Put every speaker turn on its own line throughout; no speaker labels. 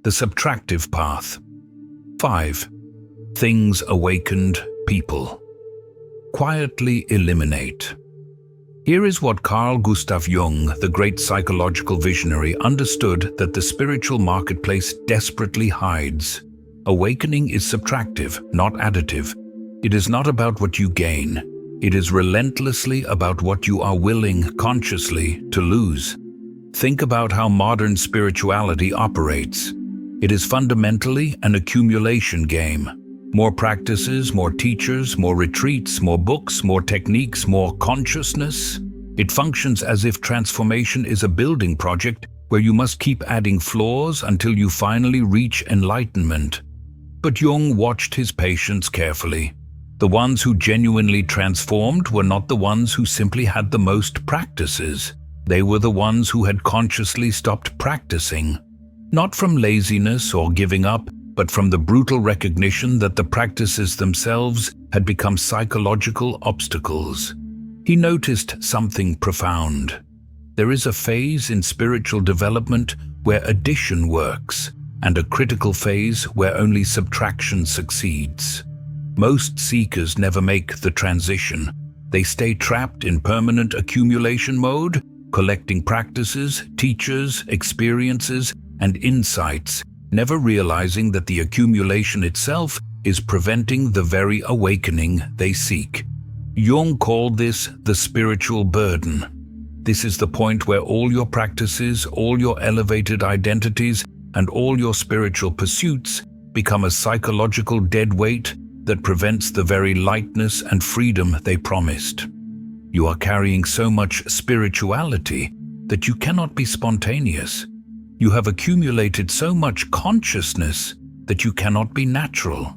the subtractive path. 5. Things awakened people. Quietly eliminate. Here is what Carl Gustav Jung, the great psychological visionary, understood that the spiritual marketplace desperately hides. Awakening is subtractive, not additive. It is not about what you gain. It is relentlessly about what you are willing, consciously, to lose. Think about how modern spirituality operates. It is fundamentally an accumulation game. More practices, more teachers, more retreats, more books, more techniques, more consciousness. It functions as if transformation is a building project where you must keep adding floors until you finally reach enlightenment. But Jung watched his patients carefully. The ones who genuinely transformed were not the ones who simply had the most practices. They were the ones who had consciously stopped practicing. Not from laziness or giving up, but from the brutal recognition that the practices themselves had become psychological obstacles. He noticed something profound. There is a phase in spiritual development where addition works, and a critical phase where only subtraction succeeds. Most seekers never make the transition. They stay trapped in permanent accumulation mode, collecting practices, teachers, experiences, and insights, never realizing that the accumulation itself is preventing the very awakening they seek. Jung called this the spiritual burden. This is the point where all your practices, all your elevated identities, and all your spiritual pursuits become a psychological dead weight that prevents the very lightness and freedom they promised. You are carrying so much spirituality that you cannot be spontaneous. You have accumulated so much consciousness that you cannot be natural.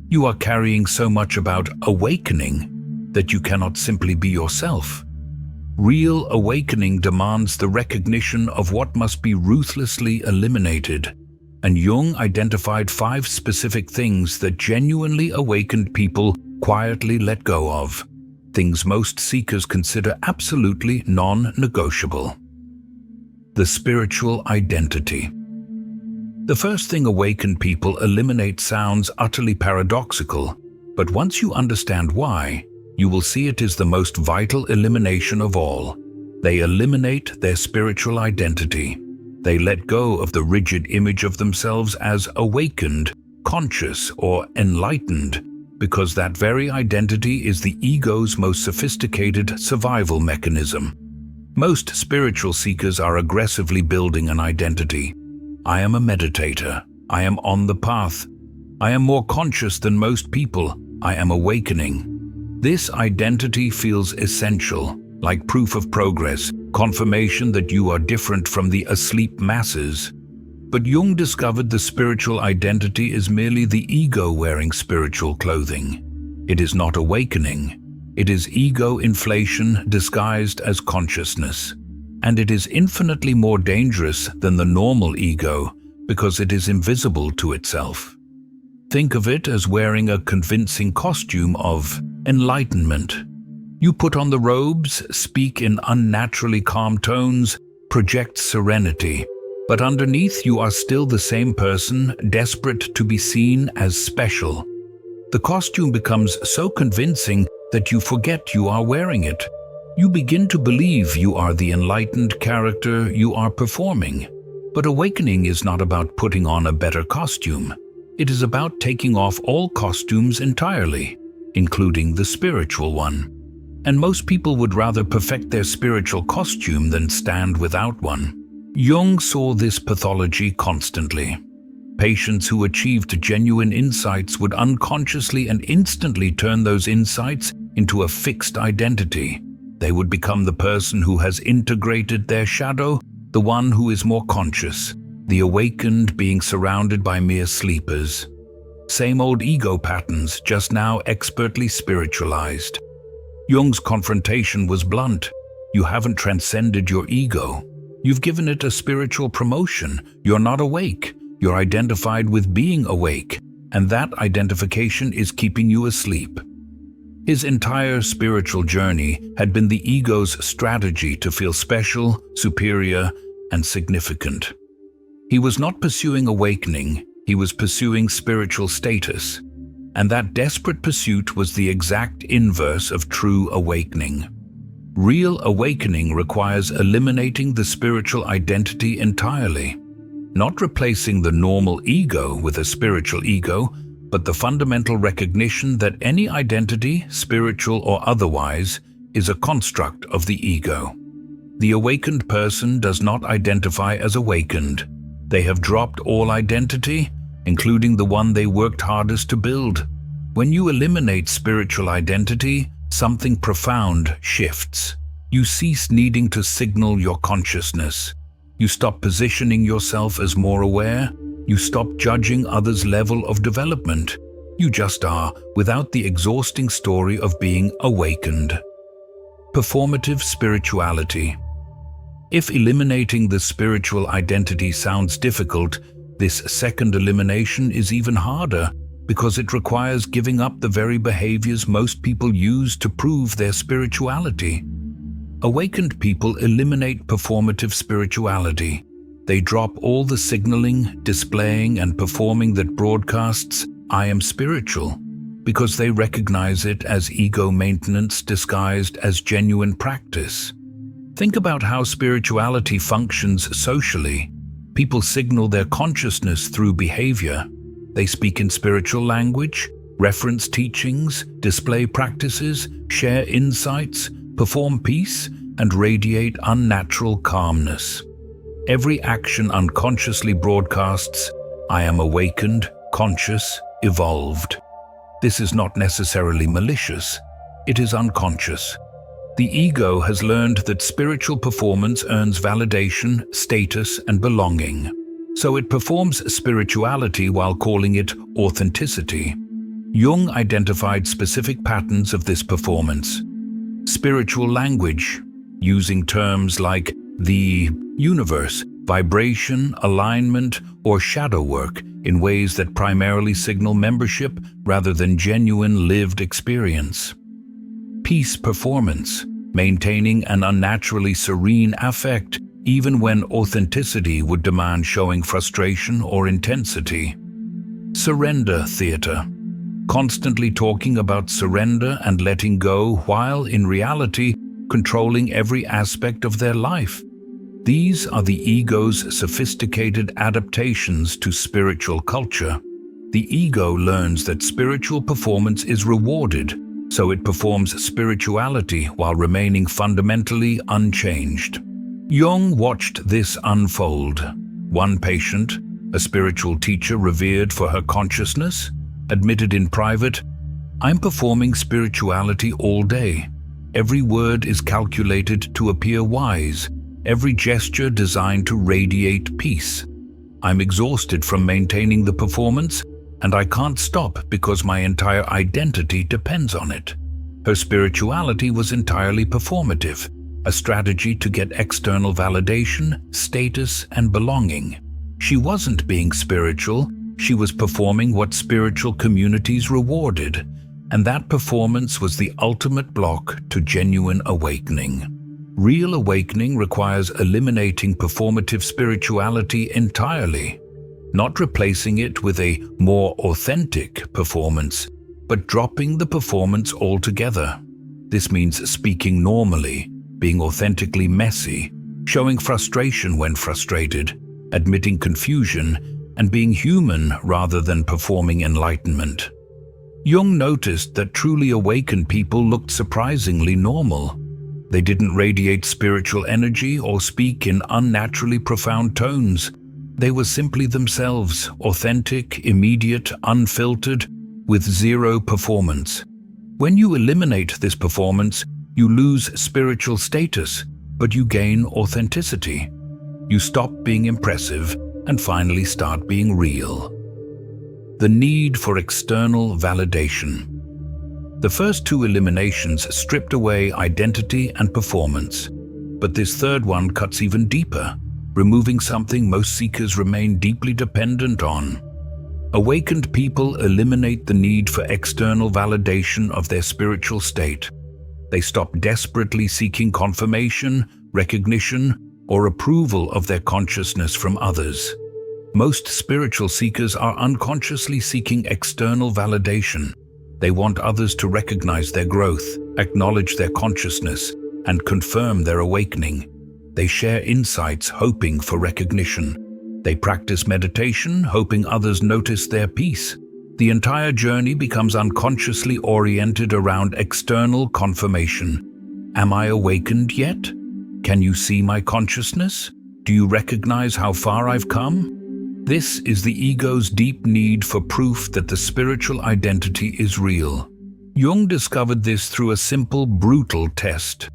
You are carrying so much about awakening that you cannot simply be yourself. Real awakening demands the recognition of what must be ruthlessly eliminated, and Jung identified 5 specific things that genuinely awakened people quietly let go of, things most seekers consider absolutely non-negotiable. The spiritual identity. The first thing awakened people eliminate sounds utterly paradoxical, but once you understand why, you will see it is the most vital elimination of all. They eliminate their spiritual identity. They let go of the rigid image of themselves as awakened, conscious, or enlightened, because that very identity is the ego's most sophisticated survival mechanism. Most spiritual seekers are aggressively building an identity. I am a meditator. I am on the path. I am more conscious than most people. I am awakening. This identity feels essential, like proof of progress, confirmation that you are different from the asleep masses. But Jung discovered the spiritual identity is merely the ego wearing spiritual clothing. It is not awakening. It is ego inflation disguised as consciousness. And it is infinitely more dangerous than the normal ego because it is invisible to itself. Think of it as wearing a convincing costume of enlightenment. You put on the robes, speak in unnaturally calm tones, project serenity, but underneath you are still the same person, desperate to be seen as special. The costume becomes so convincing that you forget you are wearing it. You begin to believe you are the enlightened character you are performing. But awakening is not about putting on a better costume. It is about taking off all costumes entirely, including the spiritual one. And most people would rather perfect their spiritual costume than stand without one. Jung saw this pathology constantly. Patients who achieved genuine insights would unconsciously and instantly turn those insights into a fixed identity. They would become the person who has integrated their shadow, the one who is more conscious, the awakened being surrounded by mere sleepers. Same old ego patterns, just now expertly spiritualized. Jung's confrontation was blunt. You haven't transcended your ego. You've given it a spiritual promotion. You're not awake. You're identified with being awake, and that identification is keeping you asleep. His entire spiritual journey had been the ego's strategy to feel special, superior, and significant. He was not pursuing awakening, he was pursuing spiritual status. And that desperate pursuit was the exact inverse of true awakening. Real awakening requires eliminating the spiritual identity entirely, not replacing the normal ego with a spiritual ego, but the fundamental recognition that any identity, spiritual or otherwise, is a construct of the ego. The awakened person does not identify as awakened. They have dropped all identity, including the one they worked hardest to build. When you eliminate spiritual identity, something profound shifts. You cease needing to signal your consciousness. You stop positioning yourself as more aware. You stop judging others' level of development. You just are, without the exhausting story of being awakened. Performative spirituality. If eliminating the spiritual identity sounds difficult, this second elimination is even harder because it requires giving up the very behaviors most people use to prove their spirituality. Awakened people eliminate performative spirituality. They drop all the signaling, displaying, and performing that broadcasts, "I am spiritual," because they recognize it as ego maintenance disguised as genuine practice. Think about how spirituality functions socially. People signal their consciousness through behavior. They speak in spiritual language, reference teachings, display practices, share insights, perform peace, and radiate unnatural calmness. Every action unconsciously broadcasts, "I am awakened, conscious, evolved." This is not necessarily malicious. It is unconscious. The ego has learned that spiritual performance earns validation, status, and belonging. So it performs spirituality while calling it authenticity. Jung identified specific patterns of this performance. Spiritual language, using terms like the universe, vibration, alignment, or shadow work in ways that primarily signal membership rather than genuine lived experience. Peace performance, maintaining an unnaturally serene affect even when authenticity would demand showing frustration or intensity. Surrender theater, constantly talking about surrender and letting go while in reality controlling every aspect of their life. These are the ego's sophisticated adaptations to spiritual culture. The ego learns that spiritual performance is rewarded, so it performs spirituality while remaining fundamentally unchanged. Jung watched this unfold. One patient, a spiritual teacher revered for her consciousness, admitted in private, "I'm performing spirituality all day. Every word is calculated to appear wise, every gesture designed to radiate peace. I'm exhausted from maintaining the performance, and I can't stop because my entire identity depends on it." Her spirituality was entirely performative, a strategy to get external validation, status, and belonging. She wasn't being spiritual, she was performing what spiritual communities rewarded, and that performance was the ultimate block to genuine awakening. Real awakening requires eliminating performative spirituality entirely, not replacing it with a more authentic performance, but dropping the performance altogether. This means speaking normally, being authentically messy, showing frustration when frustrated, admitting confusion, and being human rather than performing enlightenment. Jung noticed that truly awakened people looked surprisingly normal. They didn't radiate spiritual energy or speak in unnaturally profound tones. They were simply themselves, authentic, immediate, unfiltered, with zero performance. When you eliminate this performance, you lose spiritual status, but you gain authenticity. You stop being impressive and finally start being real. The need for external validation. The first two eliminations stripped away identity and performance, but this third one cuts even deeper, removing something most seekers remain deeply dependent on. Awakened people eliminate the need for external validation of their spiritual state. They stop desperately seeking confirmation, recognition, or approval of their consciousness from others. Most spiritual seekers are unconsciously seeking external validation. They want others to recognize their growth, acknowledge their consciousness, and confirm their awakening. They share insights hoping for recognition. They practice meditation, hoping others notice their peace. The entire journey becomes unconsciously oriented around external confirmation. Am I awakened yet? Can you see my consciousness? Do you recognize how far I've come? This is the ego's deep need for proof that the spiritual identity is real. Jung discovered this through a simple, brutal test.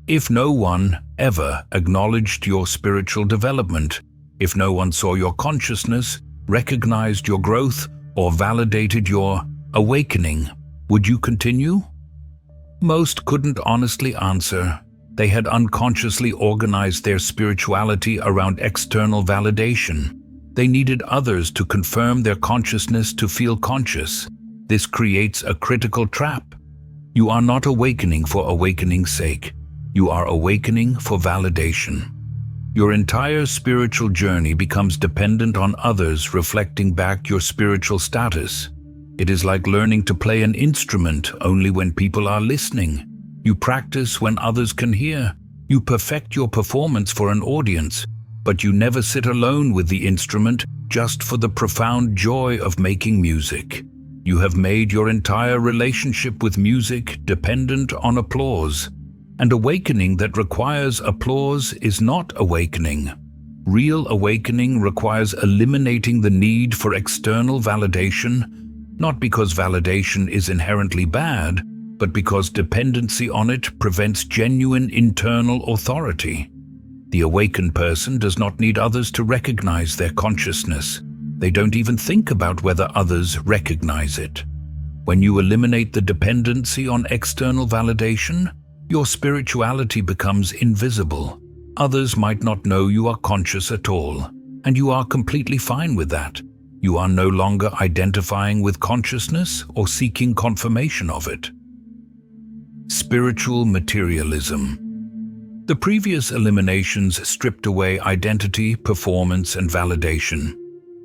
If no one ever acknowledged your spiritual development, if no one saw your consciousness, recognized your growth, or validated your awakening, would you continue? Most couldn't honestly answer. They had unconsciously organized their spirituality around external validation. They needed others to confirm their consciousness to feel conscious. This creates a critical trap. You are not awakening for awakening's sake. You are awakening for validation. Your entire spiritual journey becomes dependent on others reflecting back your spiritual status. It is like learning to play an instrument only when people are listening. You practice when others can hear. You perfect your performance for an audience, but you never sit alone with the instrument just for the profound joy of making music. You have made your entire relationship with music dependent on applause. And awakening that requires applause is not awakening. Real awakening requires eliminating the need for external validation, not because validation is inherently bad, but because dependency on it prevents genuine internal authority. The awakened person does not need others to recognize their consciousness. They don't even think about whether others recognize it. When you eliminate the dependency on external validation, your spirituality becomes invisible. Others might not know you are conscious at all, and you are completely fine with that. You are no longer identifying with consciousness or seeking confirmation of it. Spiritual materialism. The previous eliminations stripped away identity, performance, and validation.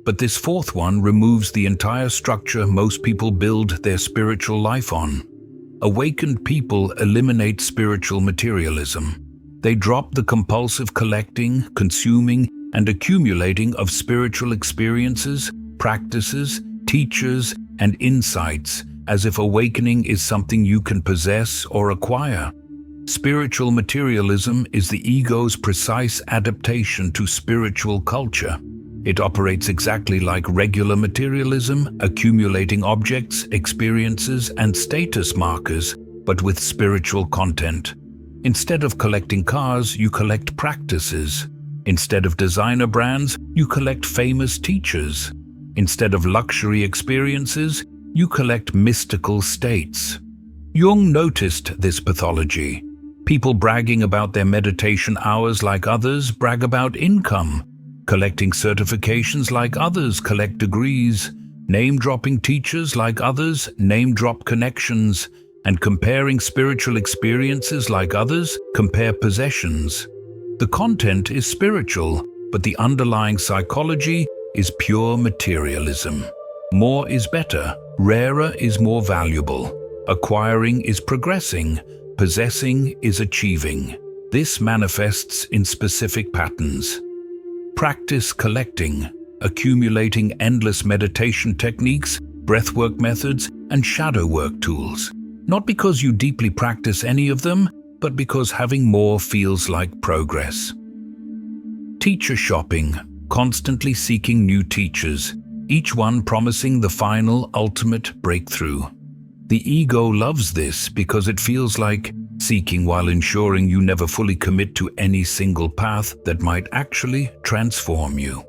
But this fourth one removes the entire structure most people build their spiritual life on. Awakened people eliminate spiritual materialism. They drop the compulsive collecting, consuming, and accumulating of spiritual experiences, practices, teachers, and insights, as if awakening is something you can possess or acquire. Spiritual materialism is the ego's precise adaptation to spiritual culture. It operates exactly like regular materialism, accumulating objects, experiences, and status markers, but with spiritual content. Instead of collecting cars, you collect practices. Instead of designer brands, you collect famous teachers. Instead of luxury experiences, you collect mystical states. Jung noticed this pathology. People bragging about their meditation hours like others brag about income. Collecting certifications like others collect degrees. Name-dropping teachers like others name-drop connections. And comparing spiritual experiences like others compare possessions. The content is spiritual, but the underlying psychology is pure materialism. More is better. Rarer is more valuable. Acquiring is progressing. Possessing is achieving. This manifests in specific patterns. Practice collecting, accumulating endless meditation techniques, breathwork methods, and shadow work tools. Not because you deeply practice any of them, but because having more feels like progress. Teacher shopping, constantly seeking new teachers, each one promising the final, ultimate breakthrough. The ego loves this because it feels like seeking while ensuring you never fully commit to any single path that might actually transform you.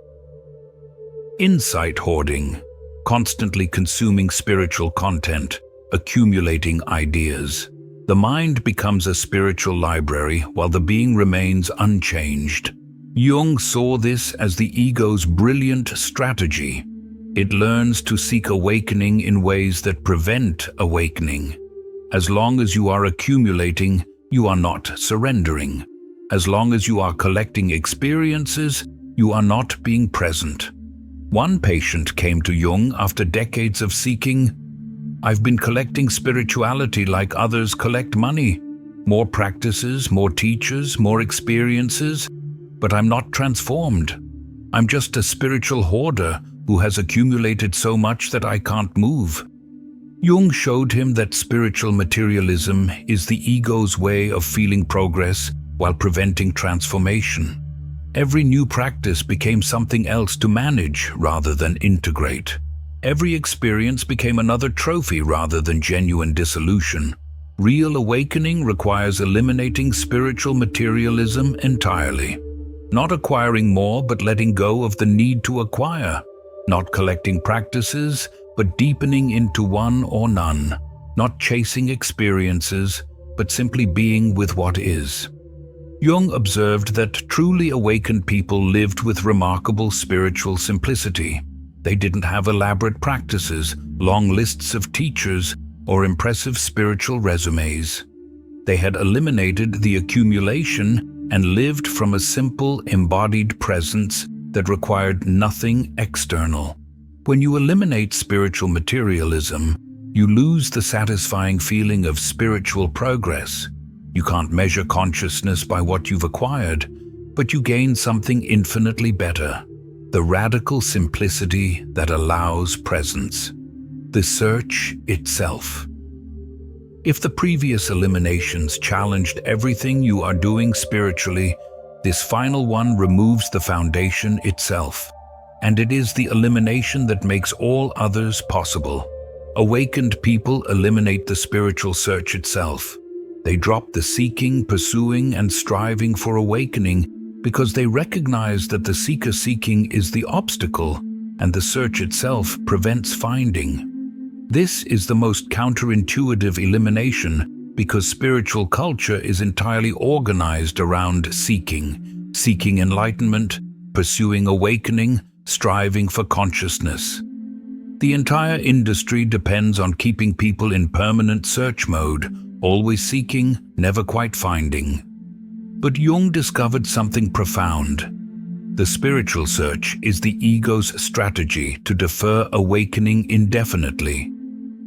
Insight hoarding, constantly consuming spiritual content, accumulating ideas. The mind becomes a spiritual library while the being remains unchanged. Jung saw this as the ego's brilliant strategy. It learns to seek awakening in ways that prevent awakening. As long as you are accumulating, you are not surrendering. As long as you are collecting experiences, you are not being present. One patient came to Jung after decades of seeking. "I've been collecting spirituality like others collect money. More practices, more teachers, more experiences, but I'm not transformed. I'm just a spiritual hoarder who has accumulated so much that I can't move." Jung showed him that spiritual materialism is the ego's way of feeling progress while preventing transformation. Every new practice became something else to manage rather than integrate. Every experience became another trophy rather than genuine dissolution. Real awakening requires eliminating spiritual materialism entirely. Not acquiring more, but letting go of the need to acquire. Not collecting practices, but deepening into one or none. Not chasing experiences, but simply being with what is. Jung observed that truly awakened people lived with remarkable spiritual simplicity. They didn't have elaborate practices, long lists of teachers, or impressive spiritual resumes. They had eliminated the accumulation and lived from a simple, embodied presence that required nothing external. When you eliminate spiritual materialism, you lose the satisfying feeling of spiritual progress. You can't measure consciousness by what you've acquired, but you gain something infinitely better: the radical simplicity that allows presence. The search itself. If the previous eliminations challenged everything you are doing spiritually, this final one removes the foundation itself. And it is the elimination that makes all others possible. Awakened people eliminate the spiritual search itself. They drop the seeking, pursuing, and striving for awakening because they recognize that the seeker-seeking is the obstacle and the search itself prevents finding. This is the most counterintuitive elimination because spiritual culture is entirely organized around seeking enlightenment, pursuing awakening, striving for consciousness. The entire industry depends on keeping people in permanent search mode, always seeking, never quite finding. But Jung discovered something profound. The spiritual search is the ego's strategy to defer awakening indefinitely.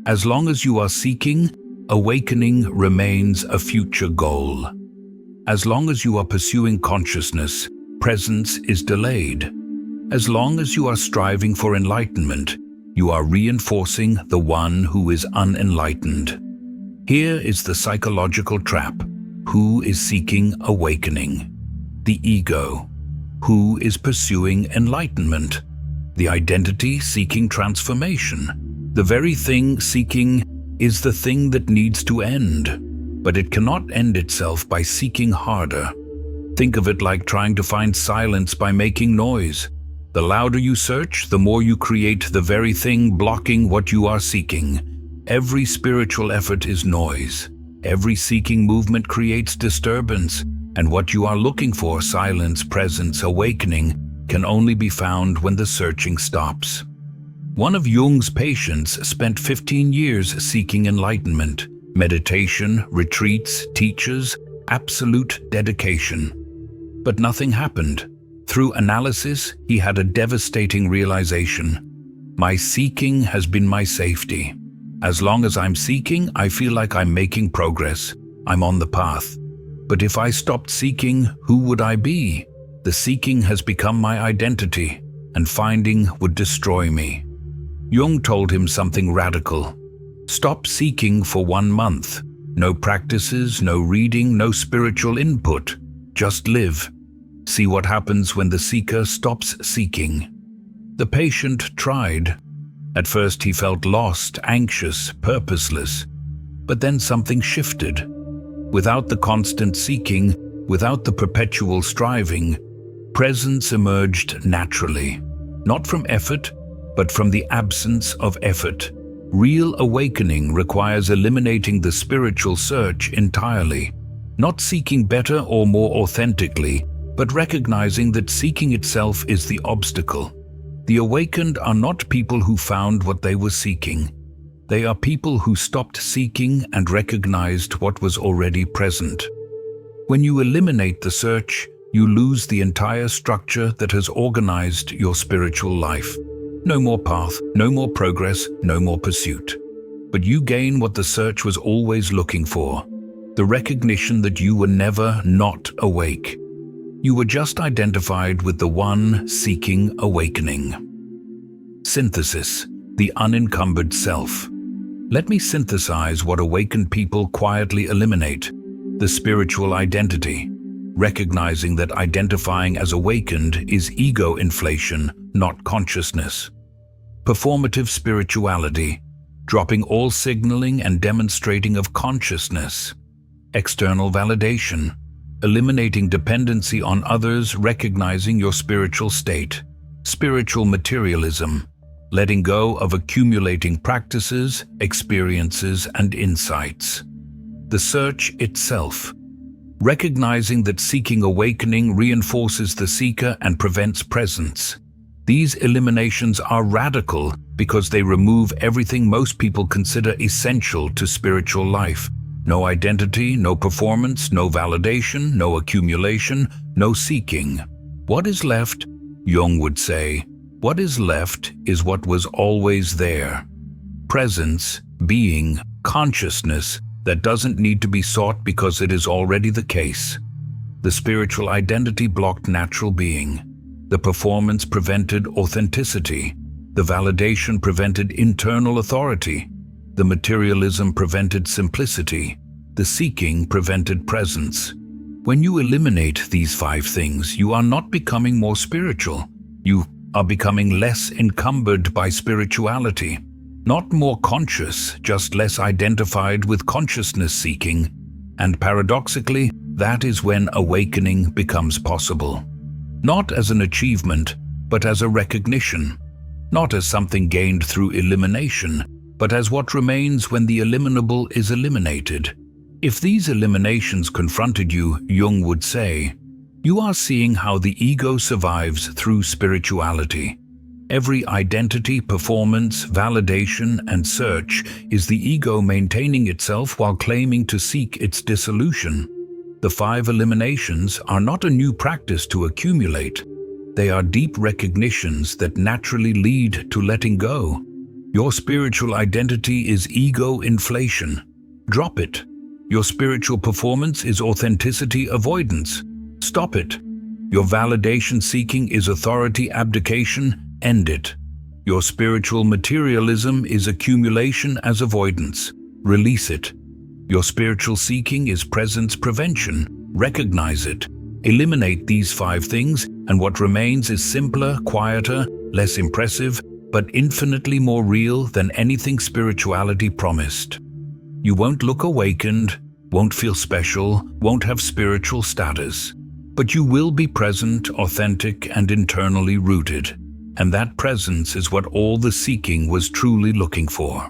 As long as you are seeking, awakening remains a future goal. As long as you are pursuing consciousness, presence is delayed. As long as you are striving for enlightenment, you are reinforcing the one who is unenlightened. Here is the psychological trap. Who is seeking awakening? The ego. Who is pursuing enlightenment? The identity seeking transformation. The very thing seeking is the thing that needs to end, but it cannot end itself by seeking harder. Think of it like trying to find silence by making noise. The louder you search, the more you create the very thing blocking what you are seeking. Every spiritual effort is noise. Every seeking movement creates disturbance, and what you are looking for, silence, presence, awakening, can only be found when the searching stops. One of Jung's patients spent 15 years seeking enlightenment, meditation, retreats, teachers, absolute dedication. But nothing happened. Through analysis, he had a devastating realization. My seeking has been my safety. As long as I'm seeking, I feel like I'm making progress. I'm on the path. But if I stopped seeking, who would I be? The seeking has become my identity, and finding would destroy me. Jung told him something radical. Stop seeking for 1 month. No practices, no reading, no spiritual input. Just live. See what happens when the seeker stops seeking. The patient tried. At first he felt lost, anxious, purposeless. But then something shifted. Without the constant seeking, without the perpetual striving, presence emerged naturally. Not from effort, but from the absence of effort. Real awakening requires eliminating the spiritual search entirely, not seeking better or more authentically, but recognizing that seeking itself is the obstacle. The awakened are not people who found what they were seeking. They are people who stopped seeking and recognized what was already present. When you eliminate the search, you lose the entire structure that has organized your spiritual life. No more path, no more progress, no more pursuit. But you gain what the search was always looking for, the recognition that you were never not awake. You were just identified with the one seeking awakening. Synthesis, the unencumbered self. Let me synthesize what awakened people quietly eliminate: the spiritual identity, recognizing that identifying as awakened is ego inflation, not consciousness. Performative spirituality, dropping all signaling and demonstrating of consciousness. External validation, eliminating dependency on others, recognizing your spiritual state. Spiritual materialism, letting go of accumulating practices, experiences, and insights. The search itself, recognizing that seeking awakening reinforces the seeker and prevents presence. These eliminations are radical because they remove everything most people consider essential to spiritual life. No identity, no performance, no validation, no accumulation, no seeking. What is left? Jung would say, what is left is what was always there. Presence, being, consciousness that doesn't need to be sought because it is already the case. The spiritual identity blocked natural being. The performance prevented authenticity. The validation prevented internal authority. The materialism prevented simplicity. The seeking prevented presence. When you eliminate these 5 things, you are not becoming more spiritual. You are becoming less encumbered by spirituality. Not more conscious, just less identified with consciousness seeking. And paradoxically, that is when awakening becomes possible. Not as an achievement, but as a recognition. Not as something gained through elimination, but as what remains when the eliminable is eliminated. If these eliminations confronted you, Jung would say, you are seeing how the ego survives through spirituality. Every identity, performance, validation, and search is the ego maintaining itself while claiming to seek its dissolution. The 5 eliminations are not a new practice to accumulate. They are deep recognitions that naturally lead to letting go. Your spiritual identity is ego inflation. Drop it. Your spiritual performance is authenticity avoidance. Stop it. Your validation seeking is authority abdication. End it. Your spiritual materialism is accumulation as avoidance. Release it. Your spiritual seeking is presence prevention. Recognize it. Eliminate these 5 things, and what remains is simpler, quieter, less impressive, but infinitely more real than anything spirituality promised. You won't look awakened, won't feel special, won't have spiritual status, but you will be present, authentic, and internally rooted. And that presence is what all the seeking was truly looking for.